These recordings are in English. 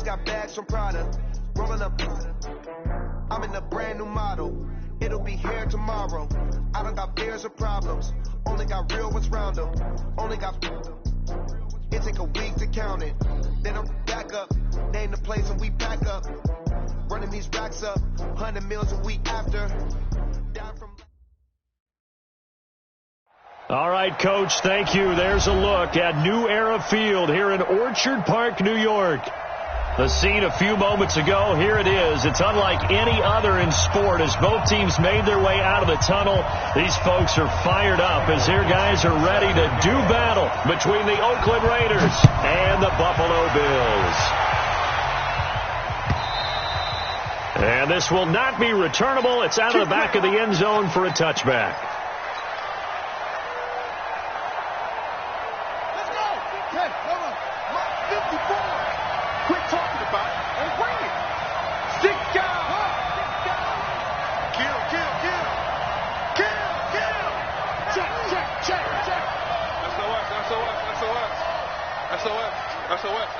got bags from Prada. Rolling up. I'm in a brand new model. It'll be here tomorrow. I don't got fears or problems. Only got real ones round them. Only got. It take a week to count it. Then I'm back up. Name the place and we pack up. Running these racks up. 100 meals a week after. Down from. All right, Coach, thank you. There's a look at New Era Field here in Orchard Park, New York. The scene a few moments ago, here it is. It's unlike any other in sport as both teams made their way out of the tunnel. These folks are fired up as their guys are ready to do battle between the Oakland Raiders and the Buffalo Bills. And this will not be returnable. It's out of the back of the end zone for a touchback.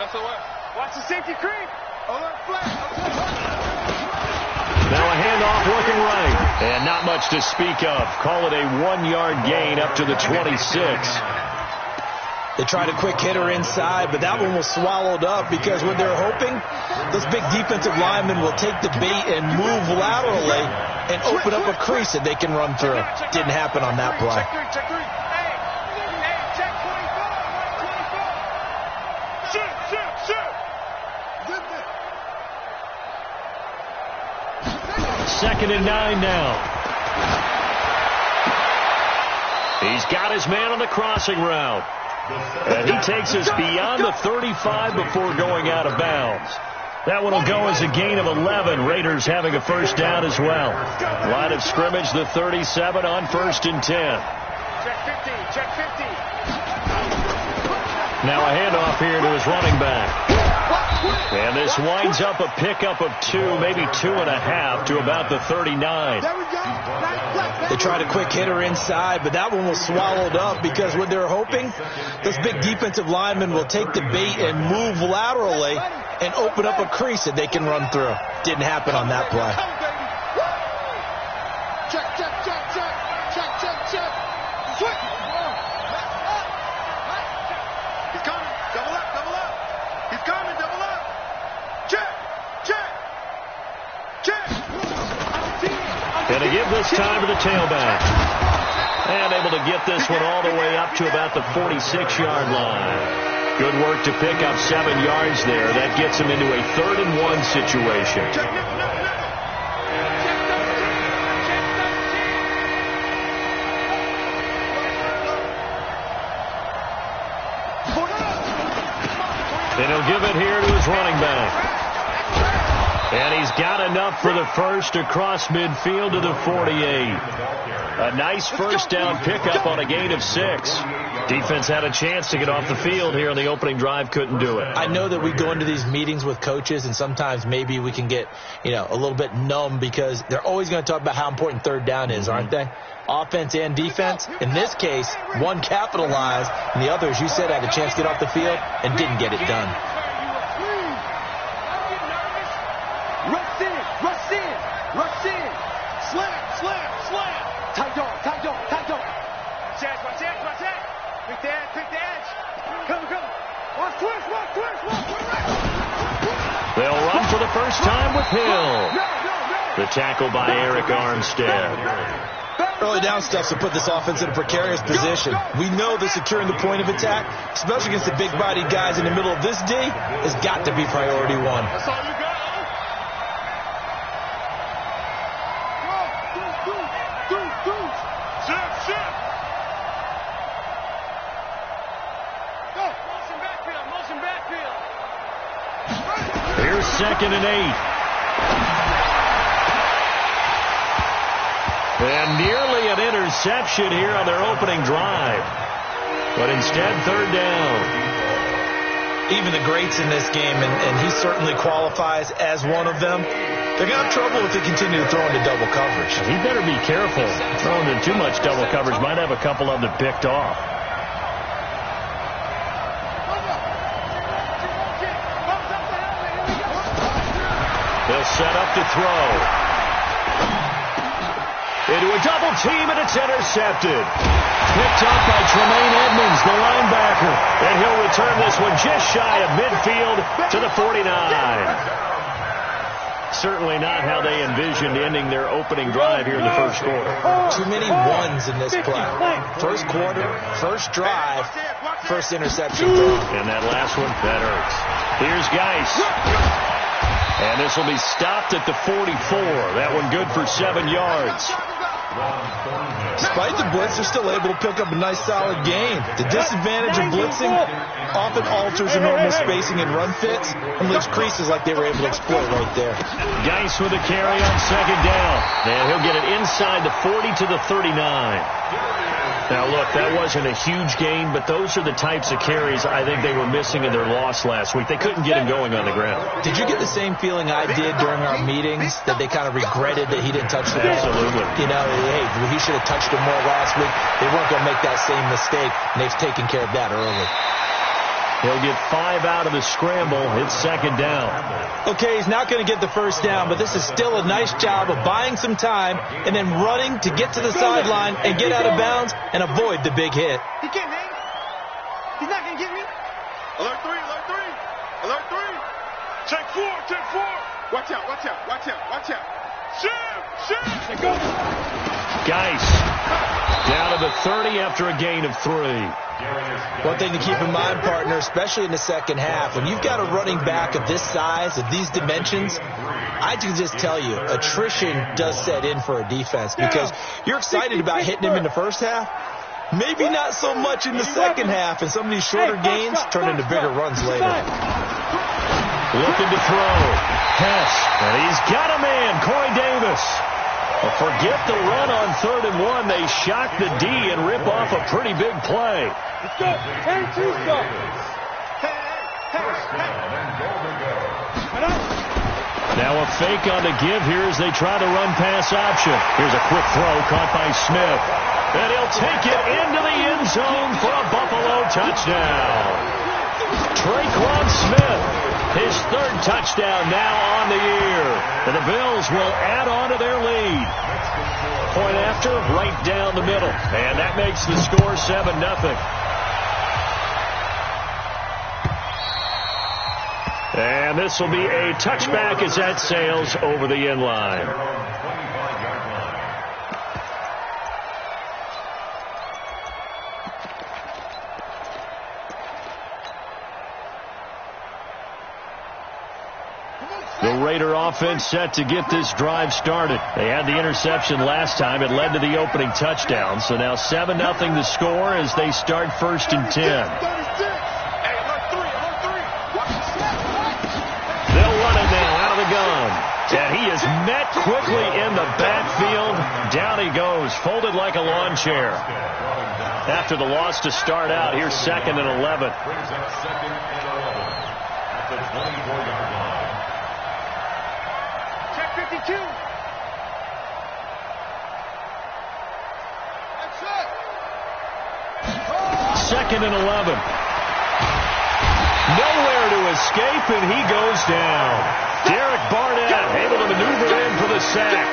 SOS. Watch the safety creep. Now a handoff looking right. And not much to speak of. Call it a 1-yard gain up to the 26. They tried a quick hitter inside, but that one was swallowed up because when they're hoping, those big defensive linemen will take the bait and move laterally and open up a crease that they can run through. Didn't happen on that play. Check three. Check 24. Shoot. Second and 9 now. He's got his man on the crossing route. And he takes us beyond the 35 before going out of bounds. That one will go as a gain of 11. Raiders having a first down as well. Line of scrimmage, the 37 on 1st and 10. Check 50. Now a handoff here to his running back. And this winds up a pickup of 2, maybe 2.5 to about the 39. They tried a quick hitter inside, but that one was swallowed up because when they're hoping, those big defensive linemen will take the bait and move laterally and open up a crease that they can run through. Didn't happen on that play. Check. Switch. He's coming. Double up. He's coming. Double up. Check. And to give this time to the tailback. And able to get this one all the way up to about the 46-yard line. Good work to pick up 7 yards there. That gets him into a 3rd and 1 situation. And he'll give it here to his running back. And he's got enough for the first across midfield to the 48. A nice first down pickup on a gain of 6. Defense had a chance to get off the field here on the opening drive, couldn't do it. I know that we go into these meetings with coaches, and sometimes maybe we can get, a little bit numb because they're always going to talk about how important 3rd down is, aren't they? Offense and defense. In this case, one capitalized, and the other, as you said, had a chance to get off the field and didn't get it done. Rush in. Slam. Tight dog. Watch that. Pick the edge. Come. Watch twist. They'll run for the first time with Hill. The tackle by Eric Armstead. Early down stuff to put this offense in a precarious position. We know that securing the point of attack, especially against the big-bodied guys in the middle of this D, has got to be priority 1. That's all you got. Here's 2nd and 8. And nearly an interception here on their opening drive. But instead, 3rd down. Even the greats in this game, and he certainly qualifies as one of them, they're going to have trouble if they continue to throw into double coverage. He better be careful. Throwing into too much double coverage might have a couple of them picked off. He'll set up to throw. Into a double team, and it's intercepted. Picked up by Tremaine Edmonds, the linebacker. And he'll return this one just shy of midfield to the 49. Certainly not how they envisioned ending their opening drive here in the first quarter. Too many ones in this play. First quarter, first drive, first interception throw. And that last one, that hurts. Here's Geis. And this will be stopped at the 44. That one good for 7 yards. Despite the blitz, they're still able to pick up a nice, solid gain. The disadvantage of blitzing often alters the normal spacing and run fits and leaves creases like they were able to exploit right there. Geis with a carry on second down. And he'll get it inside the 40 to the 39. Now, look, that wasn't a huge gain, but those are the types of carries I think they were missing in their loss last week. They couldn't get him going on the ground. Did you get the same feeling I did during our meetings, that they kind of regretted that he didn't touch the ball? Absolutely. You know, hey, he should have touched it more last week. They weren't going to make that same mistake, and they've taken care of that early. He'll get 5 out of the scramble. It's second down. Okay, he's not going to get the first down, but this is still a nice job of buying some time and then running to get to the sideline and get out of bounds and avoid the big hit. He can't hang. He's not going to get me. Alert 3, alert 3. Alert 3. Check 4, check 4. Watch out, watch out, watch out, watch out. Shoot. Go. Geis down to the 30 after a gain of 3. One thing to keep in mind, partner, especially in the second half, when you've got a running back of this size, of these dimensions, I can just tell you, attrition does set in for a defense because you're excited about hitting him in the first half. Maybe not so much in the second half, and some of these shorter gains turn into bigger runs later. Looking to throw. Hess, and he's got a man, Corey Davis. Well, forget the run on 3rd and 1. They shock the D and rip off a pretty big play. Let's go. Hey, two stop. Now a fake on the give here as they try to run pass option. Here's a quick throw caught by Smith. And he'll take it into the end zone for a Buffalo touchdown. Traquan Smith, his 3rd touchdown now on the year. And the Bills will add on to their lead. Point after, right down the middle. And that makes the score 7-0. And this will be a touchback as that sails over the end line. The Raider offense set to get this drive started. They had the interception last time. It led to the opening touchdown. So now 7-0 the score as they start 1st and 10. And he is met quickly in the backfield. Down he goes, folded like a lawn chair. After the loss to start out, here's 2nd and 11. Check 52. That's it. 2nd and 11. Nowhere to escape, and he goes down. Derek Barnett able to maneuver in for the sack.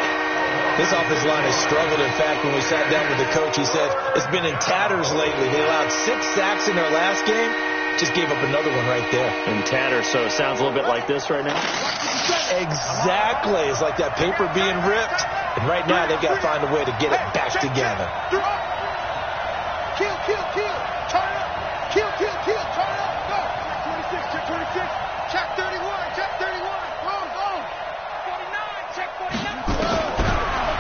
This offensive line has struggled. In fact, when we sat down with the coach, he said it's been in tatters lately. They allowed 6 sacks in their last game. Just gave up another one right there. In tatters, so it sounds a little bit like this right now? Exactly. It's like that paper being ripped. And right now, they've got to find a way to get it back together. Kill. Turn up. Kill. Turn up. Go. Check 26. Check 31. Check 31. Go. 49. Check 49.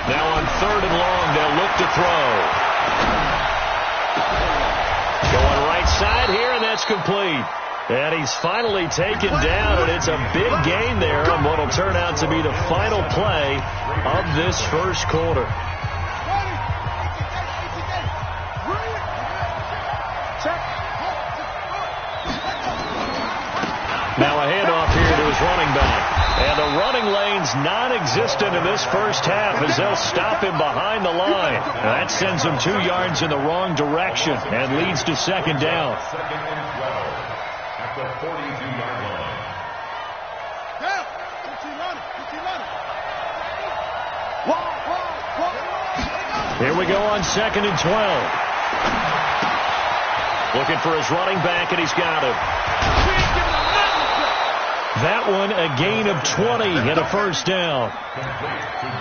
Now on 3rd and long, they'll look to throw. Going right side here, and that's complete. And he's finally taken down, and it's a big gain there on what will turn out to be the final play of this first quarter. Now a handoff here to his running back. And the running lane's non-existent in this first half as they'll stop him behind the line. That sends him 2 yards in the wrong direction and leads to 2nd down. At the 42-yard line. Here we go on 2nd and 12. Looking for his running back, and he's got him. That one, a gain of 20 and a first down.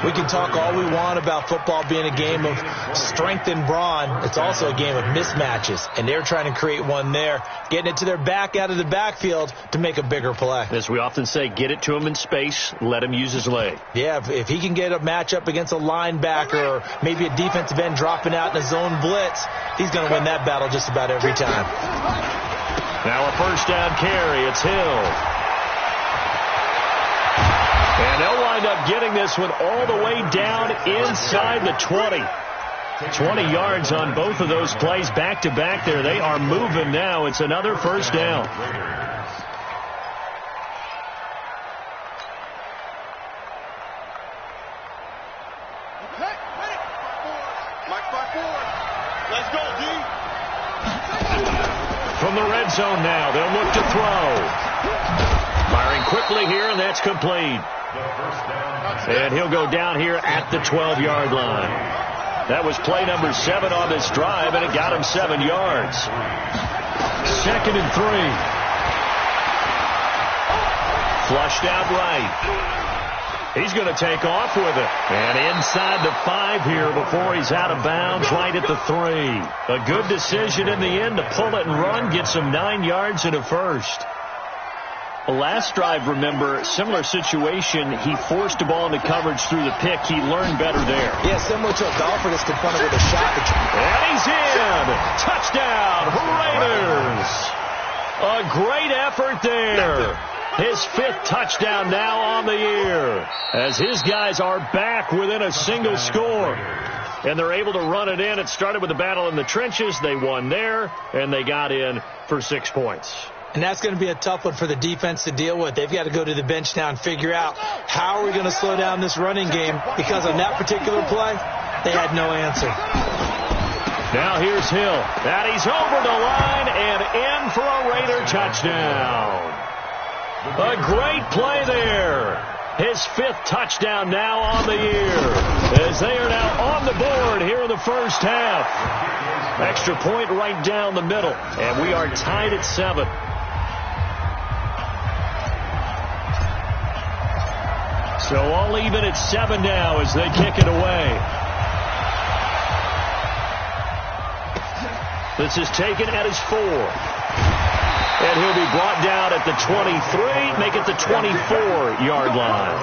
We can talk all we want about football being a game of strength and brawn. It's also a game of mismatches, and they're trying to create one there, getting it to their back out of the backfield to make a bigger play. As we often say, get it to him in space, let him use his leg. Yeah, if he can get a matchup against a linebacker or maybe a defensive end dropping out in a zone blitz, he's going to win that battle just about every time. Now a first down carry. It's Hill. And they'll wind up getting this one all the way down inside the 20. 20 yards on both of those plays back-to-back there. They are moving now. It's another first down. Let's go, D. From the red zone now, they'll look to throw. Firing quickly here, and that's complete. And he'll go down here at the 12-yard line. That was play number 7 on this drive, and it got him 7 yards. 2nd and 3. Flushed out right. He's going to take off with it. And inside the 5 here before he's out of bounds, right at the 3. A good decision in the end to pull it and run, gets him 9 yards and a first. Last drive, remember, similar situation. He forced the ball into coverage through the pick. He learned better there. Yeah, similar to a golfer that's confronted with a shot. And he's in. Touchdown, Raiders. A great effort there. His 5th touchdown now on the year, as his guys are back within a single score. And they're able to run it in. It started with a battle in the trenches. They won there, and they got in for 6 points. And that's going to be a tough one for the defense to deal with. They've got to go to the bench now and figure out how are we going to slow down this running game, because on that particular play, they had no answer. Now here's Hill. And he's over the line and in for a Raider touchdown. A great play there. His 5th touchdown now on the year, as they are now on the board here in the first half. Extra point right down the middle, and we are tied at 7. So all even at 7 now as they kick it away. This is taken at his 4. And he'll be brought down at the 23, make it the 24-yard line.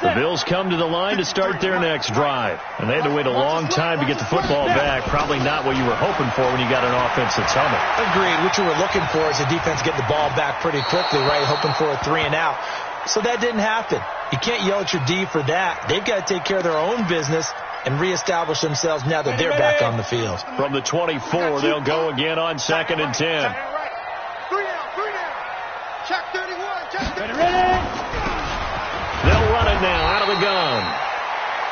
The Bills come to the line to start their next drive. And they had to wait a long time to get the football back. Probably not what you were hoping for when you got an offense that's humming. Agreed. What you were looking for is the defense get the ball back pretty quickly, right? Hoping for a 3 and out. So that didn't happen. You can't yell at your D for that. They've got to take care of their own business and reestablish themselves now that they're back on the field. From the 24, they'll go again on 2nd and 10. 3 down. Check 31. Check 31. They'll run it now out of the gun.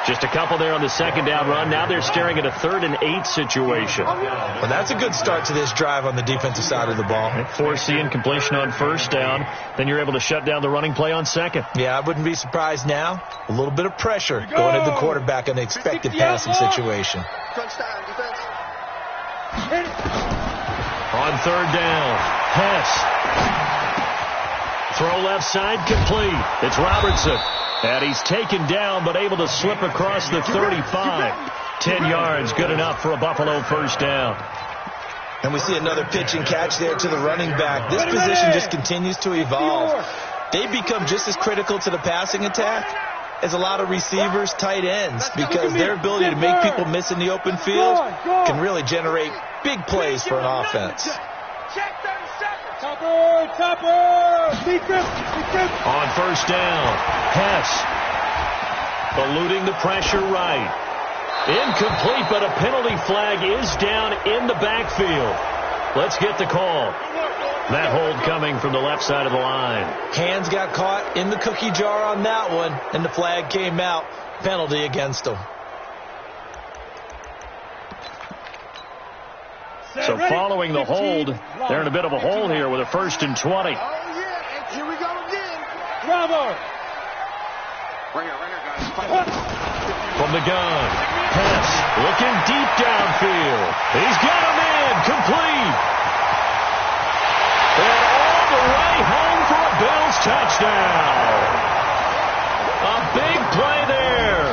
Just a couple there on the 2nd down run. Now they're staring at a 3rd and 8 situation. Well, that's a good start to this drive on the defensive side of the ball. Force the incompletion on 1st down. Then you're able to shut down the running play on 2nd. Yeah, I wouldn't be surprised now. A little bit of pressure going to the quarterback in the expected passing situation. On 3rd down, Hess. Throw left side complete. It's Robertson. And he's taken down, but able to slip across the 35. 10 yards, good enough for a Buffalo first down. And we see another pitch and catch there to the running back. This position just continues to evolve. They become just as critical to the passing attack as a lot of receivers, tight ends, because their ability to make people miss in the open field can really generate big plays for an offense. On 1st down, Hess eluding the pressure right. Incomplete, but a penalty flag is down in the backfield. Let's get the call. That hold coming from the left side of the line. Hands got caught in the cookie jar on that one, and the flag came out. Penalty against them. So following the hold, they're in a bit of a hole here with a 1st and 20. Oh, yeah. Here we go again. Bravo. Right here, guys. From the gun. Pass. Looking deep downfield. He's got him in. Complete. And all the way home for a Bills touchdown. A big play there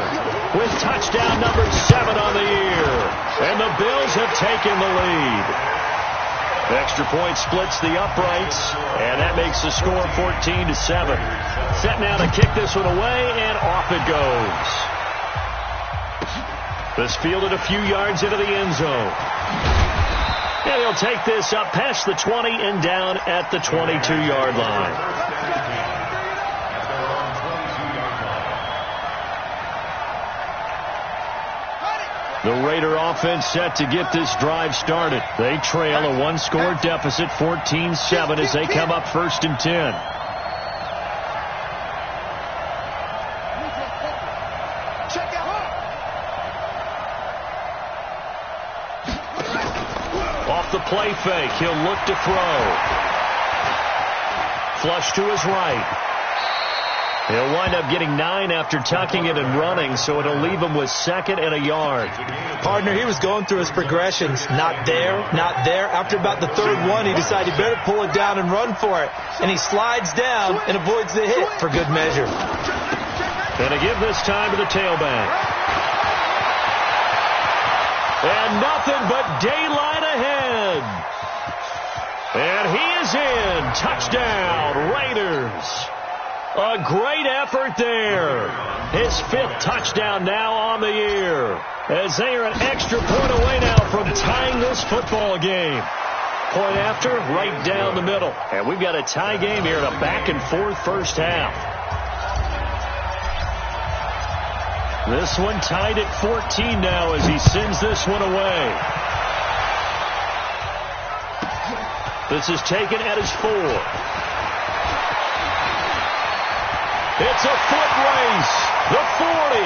with touchdown number 7 on the year. And the Bills have taken the lead. The extra point splits the uprights, and that makes the score 14-7. Set now to kick this one away, and off it goes. This fielded a few yards into the end zone. And he'll take this up past the 20 and down at the 22-yard line. The Raider offense set to get this drive started. They trail a one-score deficit, 14-7, as they come up 1st and 10. Off the play fake, he'll look to throw. Flush to his right. He'll wind up getting 9 after tucking it and running, so it'll leave him with 2nd and a yard. Partner, he was going through his progressions. Not there, not there. After about the 3rd one, he decided he better pull it down and run for it. And he slides down and avoids the hit for good measure. Gonna give this time to the tailback. And nothing but daylight ahead. And he is in. Touchdown, Raiders. A great effort there. His 5th touchdown now on the year, as they are an extra point away now from tying this football game. Point after, right down the middle. And we've got a tie game here in a back-and-forth first half. This one tied at 14 now as he sends this one away. This is taken at his 4. It's a foot race. The 40,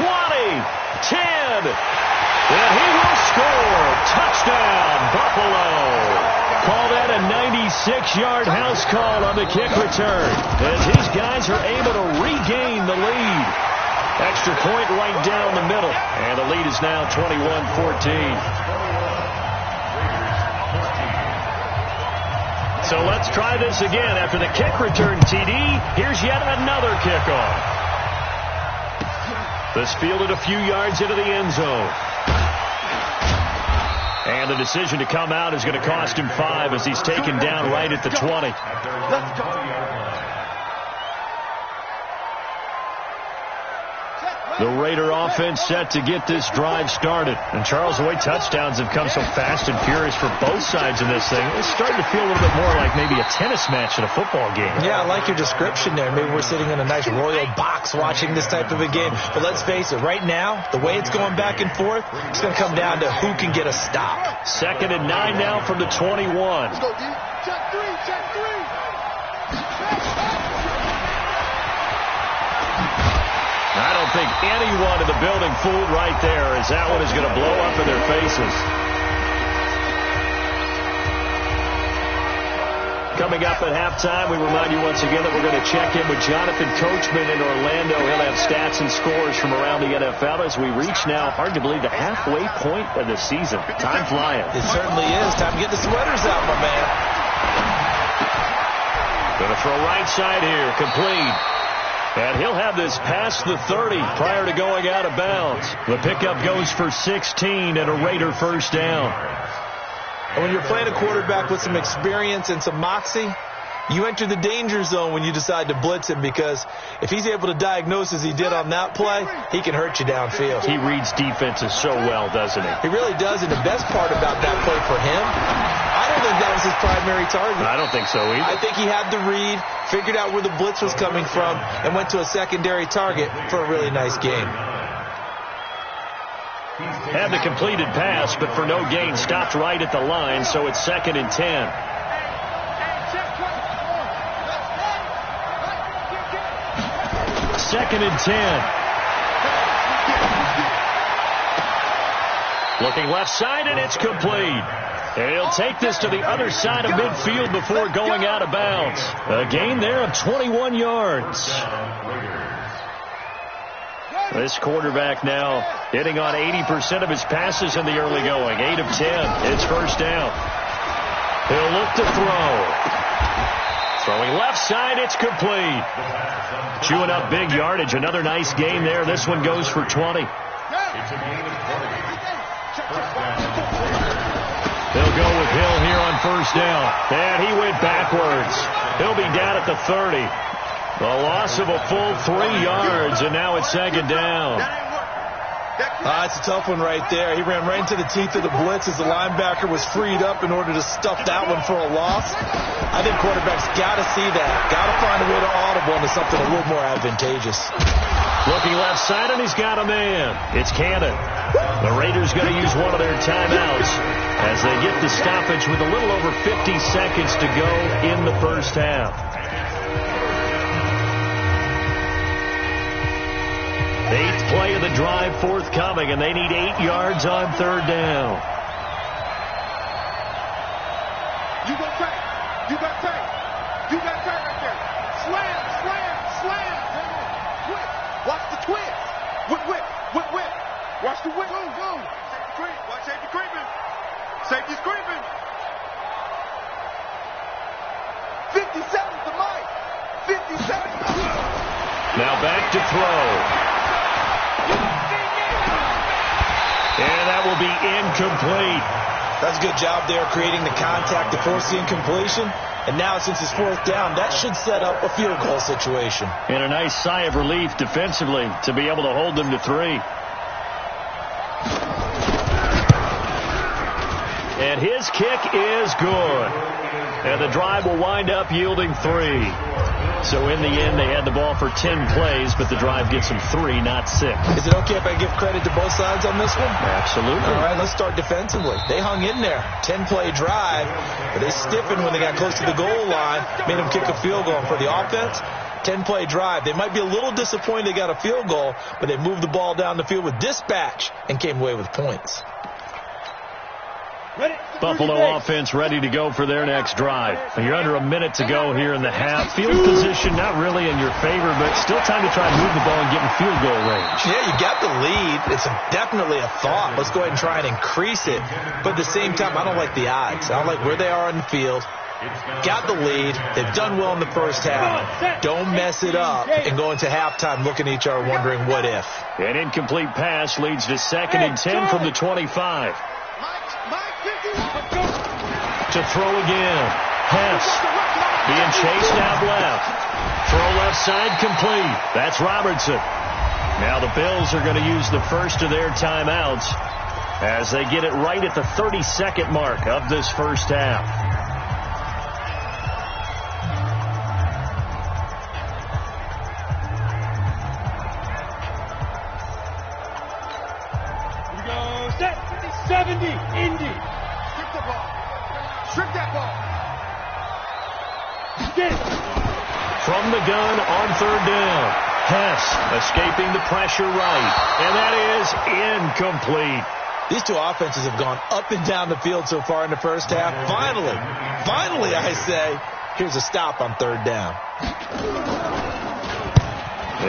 20, 10, and he will score. Touchdown, Buffalo. Call that a 96-yard house call on the kick return, as these guys are able to regain the lead. Extra point right down the middle, and the lead is now 21-14. So let's try this again. After the kick return TD, here's yet another kickoff. This fielded a few yards into the end zone. And the decision to come out is going to cost him 5 as he's taken down right at the 20. Let's go. The Raider offense set to get this drive started. And Charles, the way touchdowns have come so fast and furious for both sides in this thing, it's starting to feel a little bit more like maybe a tennis match in a football game. Yeah, I like your description there. Maybe we're sitting in a nice royal box watching this type of a game. But let's face it, right now, the way it's going back and forth, it's going to come down to who can get a stop. 2nd and 9 now from the 21. Let's go, D. Check 3, check 3. I don't think anyone in the building fooled right there, as that one is going to blow up in their faces. Coming up at halftime, we remind you once again that we're going to check in with Jonathan Coachman in Orlando. He'll have stats and scores from around the NFL as we reach now, hard to believe, the halfway point of the season. Time flying. It certainly is. Time to get the sweaters out, my man. Going to throw right side here, complete. And he'll have this past the 30 prior to going out of bounds. The pickup goes for 16 and a Raider first down. And when you're playing a quarterback with some experience and some moxie, you enter the danger zone when you decide to blitz him, because if he's able to diagnose as he did on that play, he can hurt you downfield. He reads defenses so well, doesn't he? He really does, and the best part about that play for him, I don't think that was his primary target. I don't think so either. I think he had the read, figured out where the blitz was coming from, and went to a secondary target for a really nice game. Had the completed pass, but for no gain, stopped right at the line, so it's 2nd and 10. Second and 10. Looking left side, and it's complete. And he'll take this to the other side of midfield before going out of bounds. A gain there of 21 yards. This quarterback now hitting on 80% of his passes in the early going. 8 of 10. It's first down. He'll look to throw. Throwing left side, it's complete. Chewing up big yardage. Another nice gain there. This one goes for 20. They'll go with Hill here on first down. And he went backwards. He'll be down at the 30. The loss of a full 3 yards, and now it's second down. It's a tough one right there. He ran right into the teeth of the blitz as the linebacker was freed up in order to stuff that one for a loss. I think quarterbacks got to see that. Got to find a way to audible into something a little more advantageous. Looking left side, and he's got a man. It's Cannon. The Raiders going to use one of their timeouts as they get the stoppage with a little over 50 seconds to go in the first half. 8th play of the drive forthcoming, and they need 8 yards on third down. You got pay. You got pay. You got pay right there. Slam, slam, slam. Whip. Watch the twist. Whip, whip, whip, whip. Watch the whip. Go, go. Safety creep. Watch safety creeping. Safety's creeping. 57's the mic. 57. Now back to throw. And that will be incomplete. That's a good job there creating the contact to force the incompletion. And now since it's fourth down, that should set up a field goal situation. And a nice sigh of relief defensively to be able to hold them to 3. And his kick is good. And the drive will wind up yielding 3. So in the end, they had the ball for 10 plays, but the drive gets them 3, not 6. Is it okay if I give credit to both sides on this one? Absolutely. All right, let's start defensively. They hung in there. 10-play drive, but they stiffened when they got close to the goal line, made them kick a field goal. And for the offense, 10-play drive. They might be a little disappointed they got a field goal, but they moved the ball down the field with dispatch and came away with points. Buffalo offense ready to go for their next drive. You're under a minute to go here in the half. Field position not really in your favor, but still time to try and move the ball and get in field goal range. Yeah, you got the lead. It's definitely a thought. Let's go ahead and try and increase it. But at the same time, I don't like the odds. I don't like where they are on the field. Got the lead. They've done well in the first half. Don't mess it up and go into halftime looking at each other wondering what if. An incomplete pass leads to 2nd and 10 from the 25. To throw again. Hess being chased out left. Throw left side complete. That's Robertson. Now the Bills are going to use the first of their timeouts as they get it right at the 32nd mark of this first half. Here we go. Set. 70. Indy. Strip the ball. Strip that ball. From the gun on third down. Hess escaping the pressure right. And that is incomplete. These two offenses have gone up and down the field so far in the first half. Finally, I say, here's a stop on third down.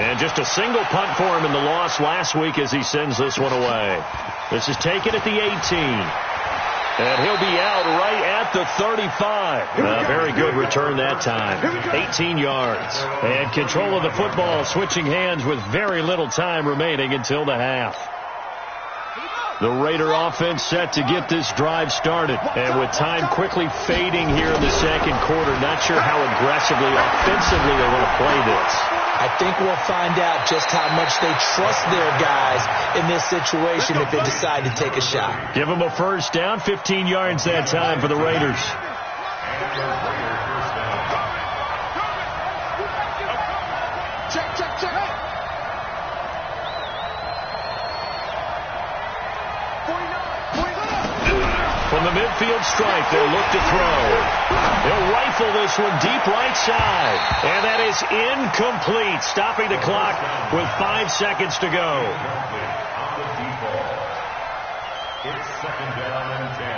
And just a single punt for him in the loss last week as he sends this one away. This is taken at the 18. And he'll be out right at the 35. A very good return that time. 18 yards. And control of the football switching hands with very little time remaining until the half. The Raider offense set to get this drive started. And with time quickly fading here in the second quarter, not sure how aggressively, offensively they want to play this. I think we'll find out just how much they trust their guys in this situation if they decide to take a shot. Give them a first down, 15 yards that time for the Raiders. Check. From the midfield strike, they'll look to throw. They'll rifle this one deep right side. And that is incomplete, stopping the clock. 5 seconds to go. It's 2nd down and 10.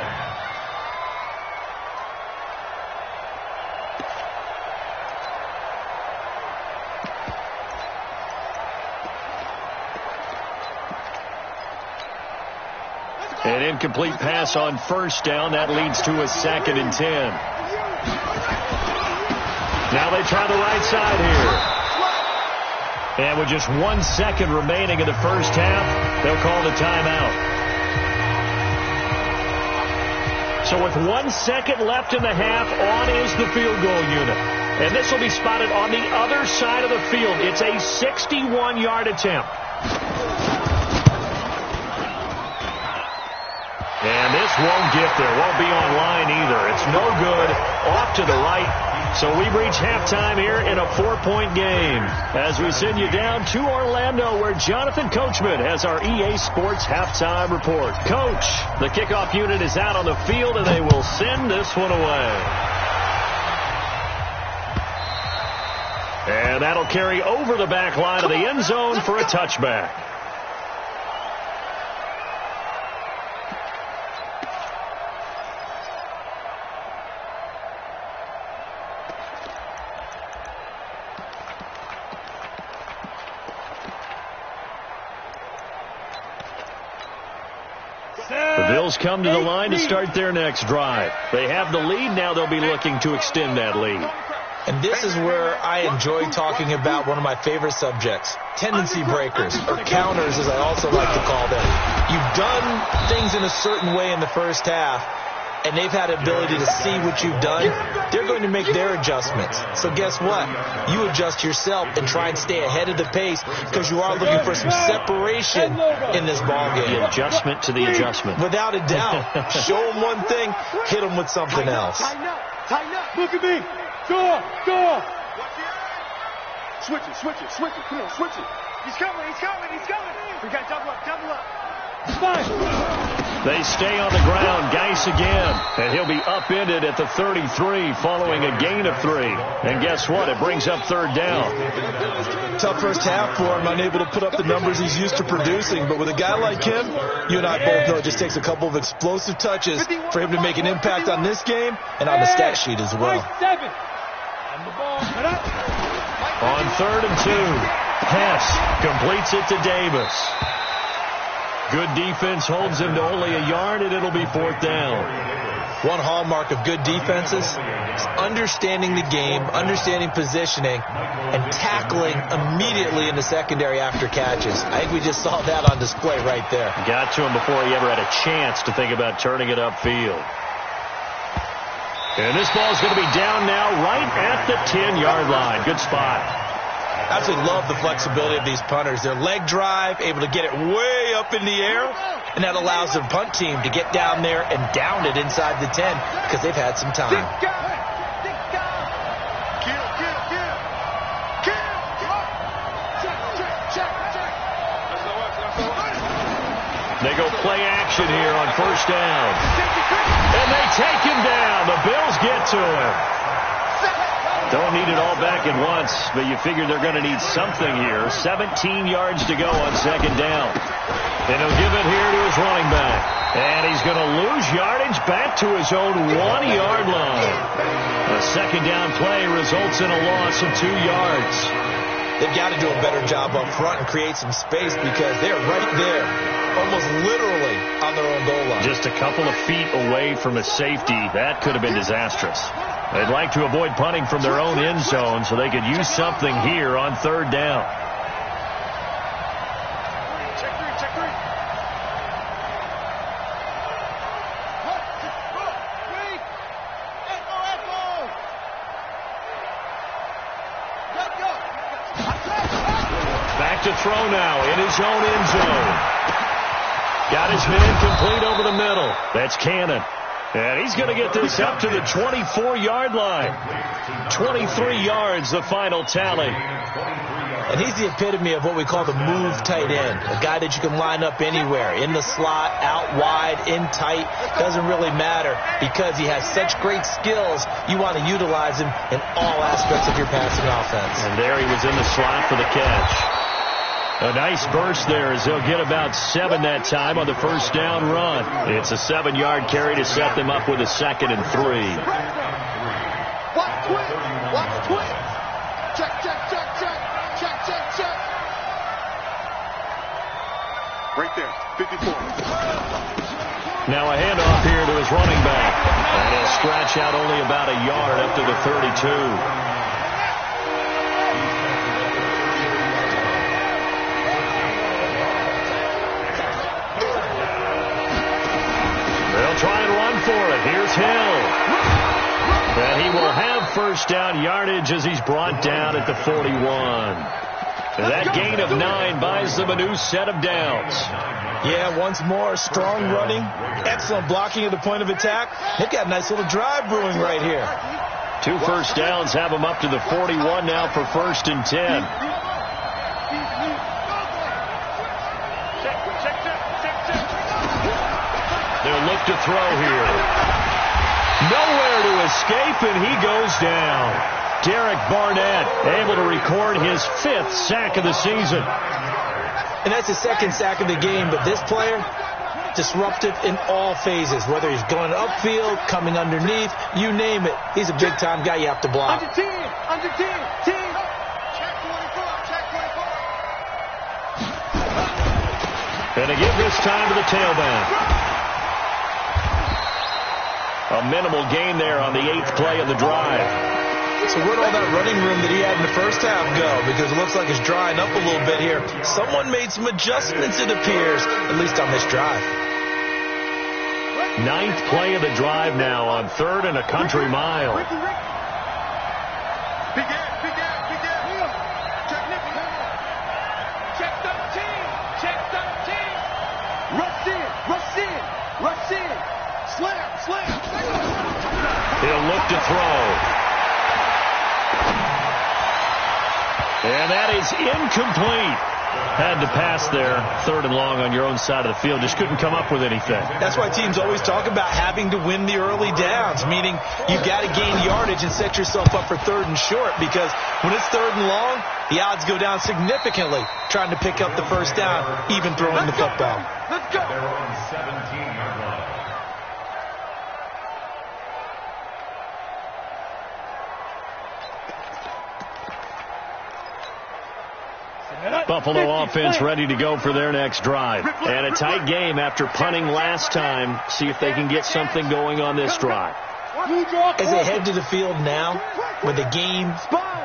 An incomplete pass on 1st down. That leads to a 2nd and 10. Now they try the right side here. And with just 1 second remaining in the 1st half, they'll call the timeout. So with 1 second left in the half, on is the field goal unit. And this will be spotted on the other side of the field. It's a 61-yard attempt. And this won't get there. Won't be on line either. It's no good. Off to the right. So we reach halftime here in a 4-point game. As we send you down to Orlando, where Jonathan Coachman has our EA Sports halftime report. Coach, the kickoff unit is out on the field, and they will send this one away. And that'll carry over the back line of the end zone for a touchback. The Bills come to the line to start their next drive. They have the lead. Now they'll be looking to extend that lead. And this is where I enjoy talking about one of my favorite subjects, tendency breakers, or counters as I also like to call them. You've done things in a certain way in the 1st half, and they've had the ability to see what you've done. They're going to make their adjustments. So guess what? You adjust yourself and try and stay ahead of the pace because you are looking for some separation in this ballgame. The adjustment to the adjustment. Without a doubt. Show them one thing, hit them with something else. Tighten up. Look at me. Go. Switch it. Come on, switch it. He's coming. We got double up. Fine. They stay on the ground. Geis again. And he'll be upended at the 33 following a gain of 3. And guess what? It brings up 3rd down. Tough 1st half for him. Unable to put up the numbers he's used to producing. But with a guy like him, you and I both know it just takes a couple of explosive touches for him to make an impact on this game and on the stat sheet as well. On 3rd and 2, Hess completes it to Davis. Good defense holds him to only a yard, and it'll be 4th down. One hallmark of good defenses is understanding the game, understanding positioning, and tackling immediately in the secondary after catches. I think we just saw that on display right there. Got to him before he ever had a chance to think about turning it upfield. And this ball's going to be down now right at the 10-yard line. Good spot. I absolutely love the flexibility of these punters. Their leg drive, able to get it way up in the air, and that allows their punt team to get down there and down it inside the 10 because they've had some time. They go play action here on 1st down. And they take him down. The Bills get to him. Don't need it all back at once, but you figure they're going to need something here. 17 yards to go on 2nd down. And he'll give it here to his running back. And he's going to lose yardage back to his own 1-yard line. A 2nd down play results in a loss of 2 yards. They've got to do a better job up front and create some space because they're right there, almost literally on their own goal line. Just a couple of feet away from a safety. That could have been disastrous. They'd like to avoid punting from their own end zone so they could use something here on 3rd down. Check three. Back to throw now in his own end zone. Got his man complete over the middle. That's Cannon. And he's going to get this up to the 24-yard line. 23 yards, the final tally. And he's the epitome of what we call the move tight end. A guy that you can line up anywhere. In the slot, out wide, in tight. Doesn't really matter because he has such great skills. You want to utilize him in all aspects of your passing offense. And there he was in the slot for the catch. A nice burst there as they'll get about 7 that time on the first down run. It's a 7-yard carry to set them up with a 2nd and 3. Watch twins. Watch twins. Check, check, check, check. Check, check, check. Right there, 54. Now a handoff here to his running back. And he'll stretch out only about a yard up to the 32. They'll try and run for it. Here's Hill. And he will have first down yardage as he's brought down at the 41. That gain of 9 buys them a new set of downs. Yeah, once more, strong running, excellent blocking at the point of attack. They've got a nice little drive brewing right here. 2 first downs have them up to the 41 now for 1st and 10. They'll look to throw here. Nowhere to escape, and he goes down. Derek Barnett able to record his 5th sack of the season. And that's his 2nd sack of the game, but this player, disruptive in all phases, whether he's going upfield, coming underneath, you name it. He's a big-time guy you have to block. Under 10, under 10, 10. Check 24, check 24. And again this time to the tailback. A minimal gain there on the 8th play of the drive. So where'd all that running room that he had in the first half go? Because it looks like it's drying up a little bit here. Someone made some adjustments, it appears, at least on this drive. 9th play of the drive now on 3rd and a country mile. Big Ed, big Ed, big Ed. Check Nicky. Check 13, check 13. Rush in, rush in, rush in. Slam, slam. He'll look to throw. And that is incomplete. Had to pass there, 3rd and long on your own side of the field. Just couldn't come up with anything. That's why teams always talk about having to win the early downs, meaning you've got to gain yardage and set yourself up for 3rd and short, because when it's 3rd and long, the odds go down significantly trying to pick up the first down, even throwing the football. Let's go. They're on 17-yard line. Buffalo offense ready to go for their next drive. And a tight game after punting last time. See if they can get something going on this drive. As they head to the field now, with the game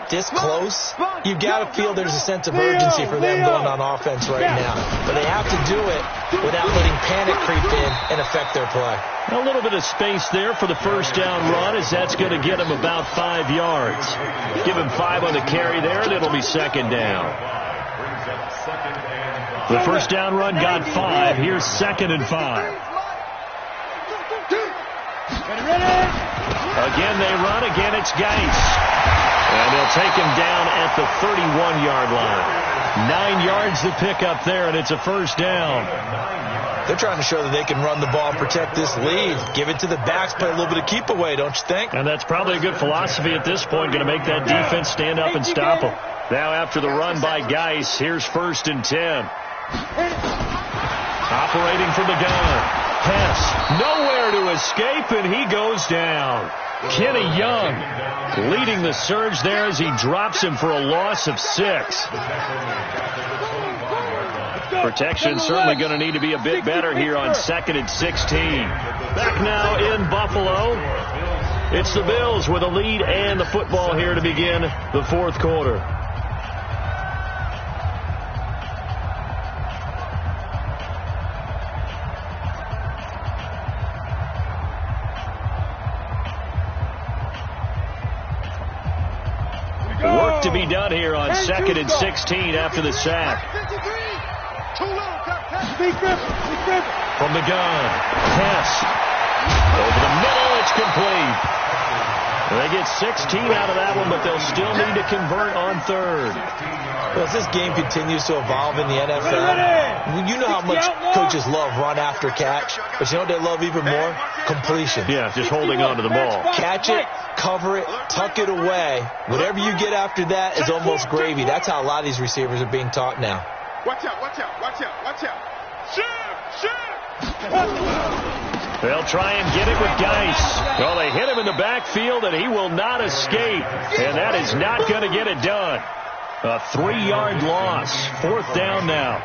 this close, you've got to feel there's a sense of urgency for them going on offense right now. But they have to do it without letting panic creep in and affect their play. A little bit of space there for the first down run, as that's going to get him about 5 yards. Give him 5 on the carry there, and it'll be 2nd down. The first down run got 5. Here's 2nd and 5. Again they run. Again it's Geis. And they'll take him down at the 31-yard line. 9 yards to pick up there, and it's a first down. They're trying to show that they can run the ball and protect this lead. Give it to the backs, play a little bit of keep away, don't you think? And that's probably a good philosophy at this point, going to make that defense stand up and stop them. Now after the run by Geis, here's 1st and 10. Operating from the gun. Hess, nowhere to escape, and he goes down. Kenny Young leading the surge there as he drops him for a loss of 6. Protection certainly going to need to be a bit better here on 2nd and 16. Back now in Buffalo. It's the Bills with a lead and the football here to begin the 4th quarter. Work to be done here on 2nd and 16 after the sack. From the gun, Hess. Over the middle, it's complete. They get 16 out of that one, but they'll still need to convert on 3rd. Well, as this game continues to evolve in the NFL, you know how much coaches love run after catch, but you know what they love even more? Completion. Yeah, just holding on to the ball. Catch it, cover it, tuck it away. Whatever you get after that is almost gravy. That's how a lot of these receivers are being taught now. Watch out, watch out, watch out, watch out. They'll try and get it with Geis. Well, they hit him in the backfield, and he will not escape. And that is not going to get it done. A 3-yard loss. 4th down now.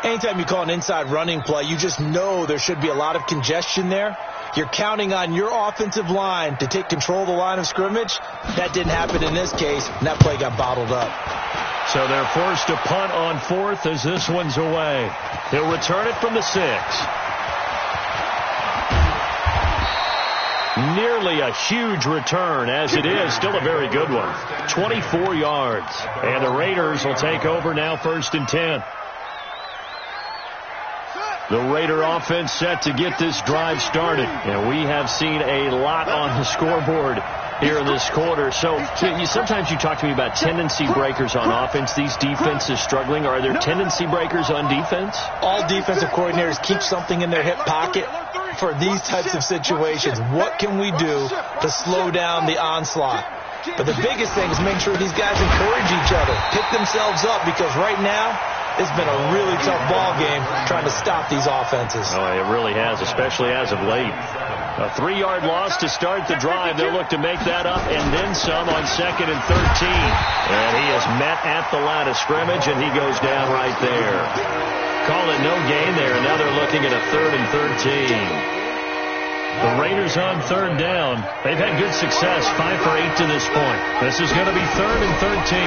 Anytime you call an inside running play, you just know there should be a lot of congestion there. You're counting on your offensive line to take control of the line of scrimmage. That didn't happen in this case, and that play got bottled up. So they're forced to punt on 4th as this one's away. He'll return it from the 6. Nearly a huge return, as it is still a very good one. 24 yards. And the Raiders will take over now, 1st and 10. The Raider offense set to get this drive started. And we have seen a lot on the scoreboard here in this quarter. So sometimes you talk to me about tendency breakers on offense. These defenses struggling. Are there tendency breakers on defense? All defensive coordinators keep something in their hip pocket for these types of situations. What can we do to slow down the onslaught? But the biggest thing is make sure these guys encourage each other, pick themselves up, because right now it's been a really tough ball game trying to stop these offenses. Oh, it really has, especially as of late. A 3-yard loss to start the drive. They'll look to make that up and then some on 2nd and 13. And he is met at the line of scrimmage, and he goes down right there. Call it no gain there, and now they're looking at a 3rd and 13. The Raiders on 3rd down. They've had good success, 5 for 8 to this point. This is going to be 3rd and 13.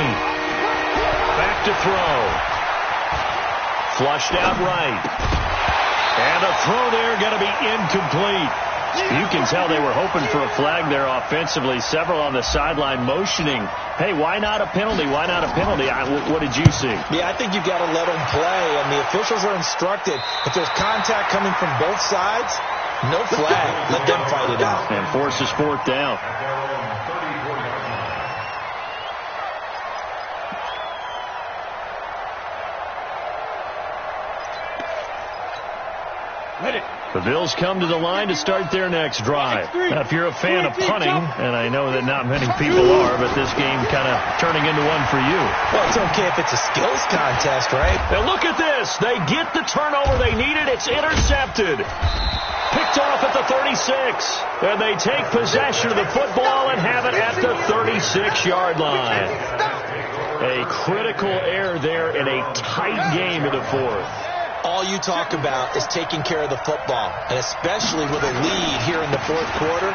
Back to throw. Flushed out right. And a throw there going to be incomplete. You can tell they were hoping for a flag there offensively. Several on the sideline motioning, hey, why not a penalty? Why not a penalty? What did you see? Yeah, I think you've got to let them play, and the officials are instructed. If there's contact coming from both sides, no flag. Let them fight it out. And forces 4th down. The Bills come to the line to start their next drive. Now, if you're a fan of punting, and I know that not many people are, but this game kind of turning into one for you. Well, it's okay if it's a skills contest, right? Now look at this. They get the turnover they needed. It's intercepted. Picked off at the 36. And they take possession of the football and have it at the 36-yard line. A critical error there in a tight game in the 4th. All you talk about is taking care of the football, and especially with a lead here in the 4th quarter,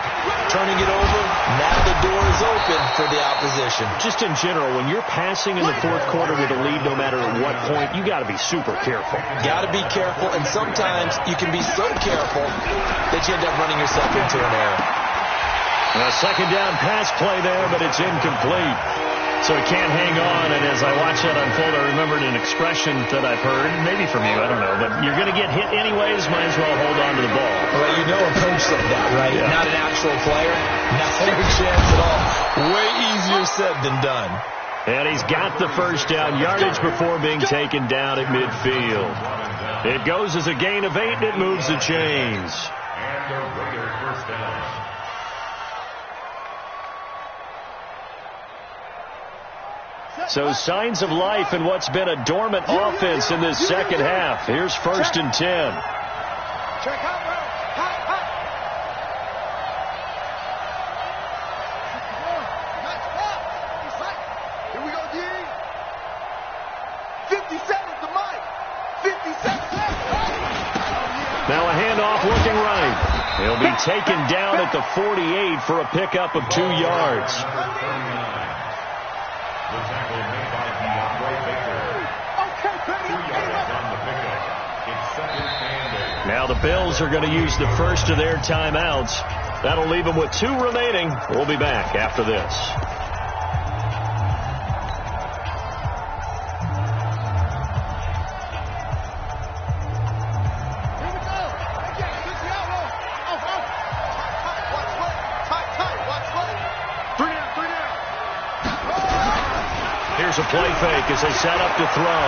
turning it over, now the door is open for the opposition. Just in general, when you're passing in the 4th quarter with a lead, no matter at what point, you got to be super careful. Got to be careful, and sometimes you can be so careful that you end up running yourself into an error. A 2nd down pass play there, but it's incomplete. So he can't hang on, and as I watch that unfold, I remembered an expression that I've heard, maybe from you, I don't know, but you're going to get hit anyways, might as well hold on to the ball. Well, you know a coach said that, right? Yeah. Not an actual player. Not a chance at all. Way easier said than done. And he's got the 1st down yardage before being taken down at midfield. It goes as a gain of 8, and it moves the chains. And the Raiders 1st down. So signs of life in what's been a dormant offense in this 2nd half. Here's 1st and 10. Check out, bro. Hot, hot. Here we go, D. 50 seconds to Mike. 50 seconds left. Now a handoff looking right. He'll be taken down at the 48 for a pickup of 2 yards. The tackle made by DeAndre Baker. 2 yards on the pickup. It's 2nd and 8. Now the Bills are going to use the first of their timeouts. That'll leave them with 2 remaining. We'll be back after this. Here's a play fake as they set up to throw.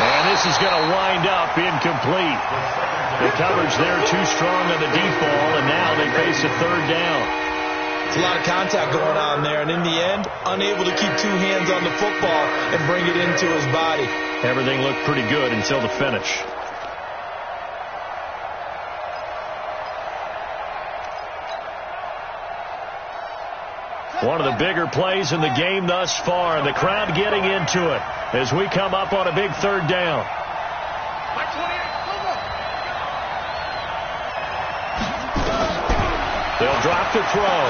And this is going to wind up incomplete. The coverage there too strong on the deep ball, and now they face a 3rd down. It's a lot of contact going on there, and in the end, unable to keep two hands on the football and bring it into his body. Everything looked pretty good until the finish. One of the bigger plays in the game thus far, and the crowd getting into it as we come up on a big third down. They'll drop the throw.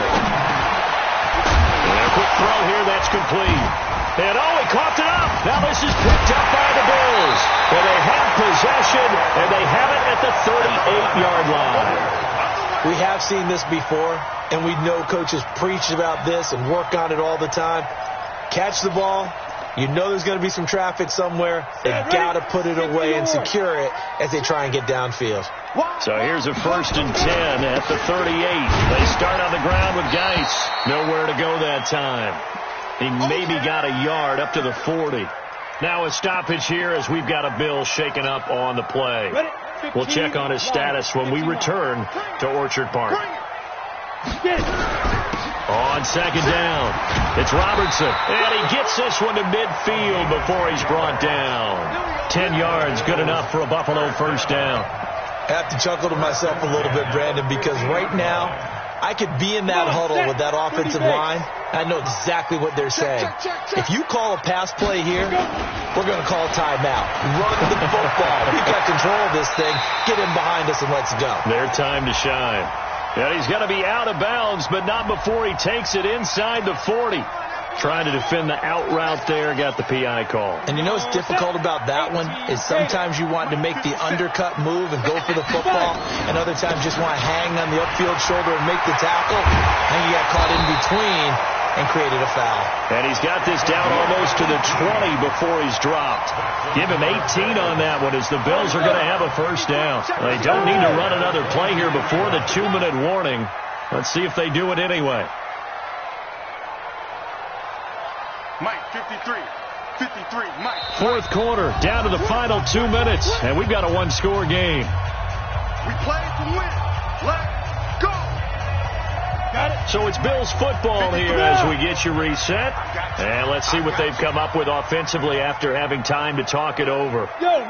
And a quick throw here, that's complete. And he coughed it up. Now this is picked up by the Bills. And they have possession, and they have it at the 38-yard line. We have seen this before, and we know coaches preach about this and work on it all the time. Catch the ball. You know there's going to be some traffic somewhere. They've got to put it away and secure it as they try and get downfield. So here's a 1st and 10 at the 38. They start on the ground with Geitz. Nowhere to go that time. He maybe got a yard up to the 40. Now a stoppage here as we've got a Bill shaken up on the play. We'll check on his status when we return to Orchard Park. On 2nd down, it's Robertson, and he gets this one to midfield before he's brought down. 10 yards, good enough for a Buffalo 1st down. I have to chuckle to myself a little bit, Brandon, because right now I could be in that huddle with that offensive line. I know exactly what they're saying. If you call a pass play here, we're going to call timeout. Run the football. We've got control of this thing. Get in behind us and let's go. Their time to shine. And he's going to be out of bounds, but not before he takes it inside the 40. Trying to defend the out route there, got the PI call. And you know what's difficult about that one is sometimes you want to make the undercut move and go for the football, and other times just want to hang on the upfield shoulder and make the tackle, and you got caught in between and created a foul. And he's got this down almost to the 20 before he's dropped. Give him 18 on that one as the Bills are going to have a 1st down. They don't need to run another play here before the 2-minute warning. Let's see if they do it anyway. Mike, 53, Mike. 4th quarter, down to the final 2 minutes, and we've got a one-score game. We play to win. Let's go. Got it. So it's Bills football here as we get you reset. And let's see what they've come up with offensively after having time to talk it over. They'll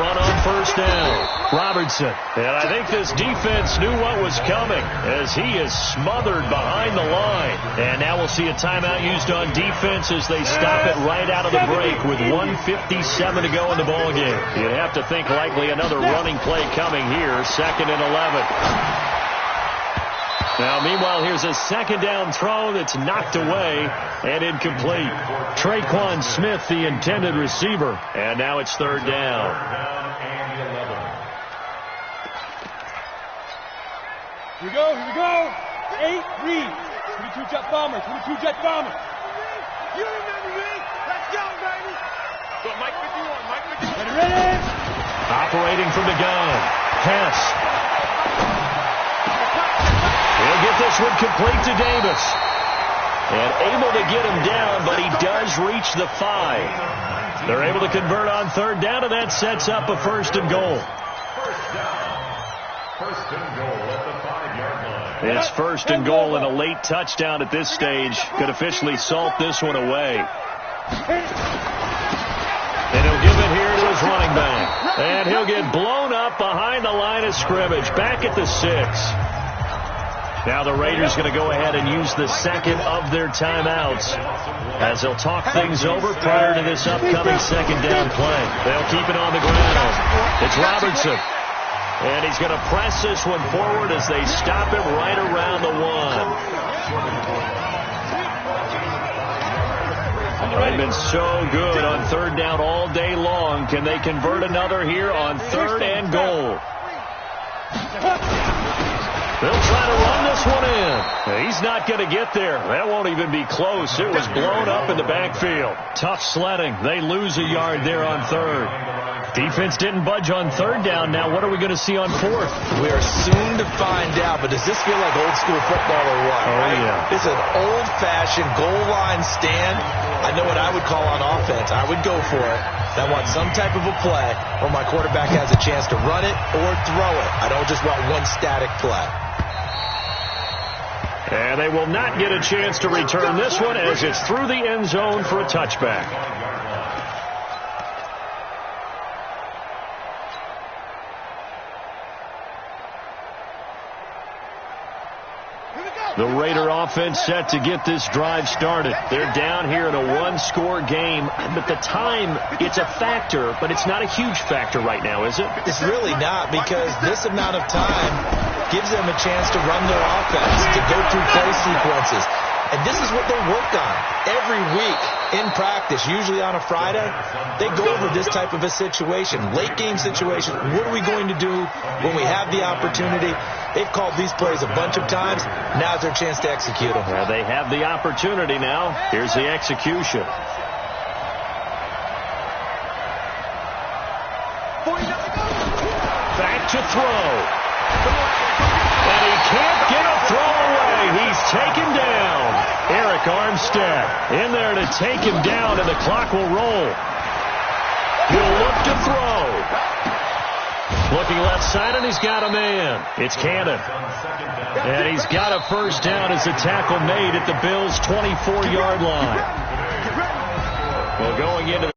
run on 1st down. Robertson. And I think this defense knew what was coming as he is smothered behind the line. And now we'll see a timeout used on defense as they stop it right out of the break with 1:57 to go in the ballgame. You'd have to think likely another running play coming here. 2nd and 11. Now, meanwhile, here's a 2nd down throw that's knocked away and incomplete. Traquan Smith, the intended receiver. And now it's 3rd down. Here we go. 8, read. 22 jet bomber. You remember me? Let's go, baby. Go, Mike 51. Ready? Operating from the gun. Pass. He'll get this one complete to Davis. And able to get him down, but he does reach the 5. They're able to convert on 3rd down, and that sets up a 1st and goal. 1st and goal at the 5-yard line. It's 1st and goal, and a late touchdown at this stage could officially salt this one away. And he'll give it here to his running back. And he'll get blown up behind the line of scrimmage, back at the 6. Now the Raiders going to go ahead and use the 2nd of their timeouts as they'll talk things over prior to this upcoming 2nd down play. They'll keep it on the ground. It's Robertson. And he's going to press this one forward as they stop him right around the 1. They've been so good on 3rd down all day long. Can they convert another here on 3rd and goal? They'll try to run this one in. He's not going to get there. That won't even be close. It was blown up in the backfield. Tough sledding. They lose a yard there on 3rd. Defense didn't budge on 3rd down. Now what are we going to see on 4th? We are soon to find out, but does this feel like old school football or what? Oh, right? yeah. It's an old-fashioned goal line stand. I know what I would call on offense. I would go for it. I want some type of a play where my quarterback has a chance to run it or throw it. I don't just want one static play. And they will not get a chance to return this one as it's through the end zone for a touchback. The Raider offense set to get this drive started. They're down here in a one-score game, but the time, it's a factor, but it's not a huge factor right now, is it? It's really not, because this amount of time gives them a chance to run their offense, to go through play sequences. And this is what they work on every week in practice, usually on a Friday. They go over this type of a situation, late game situation. What are we going to do when we have the opportunity? They've called these plays a bunch of times. Now's their chance to execute them. Well, they have the opportunity now. Here's the execution. Back to throw. And he can't get a throw away. He's taken down. Eric Armstead in there to take him down, and the clock will roll. He'll look to throw. Looking left side, and he's got a man. It's Cannon. And he's got a first down as the tackle made at the Bills' 24-yard line. Well, going into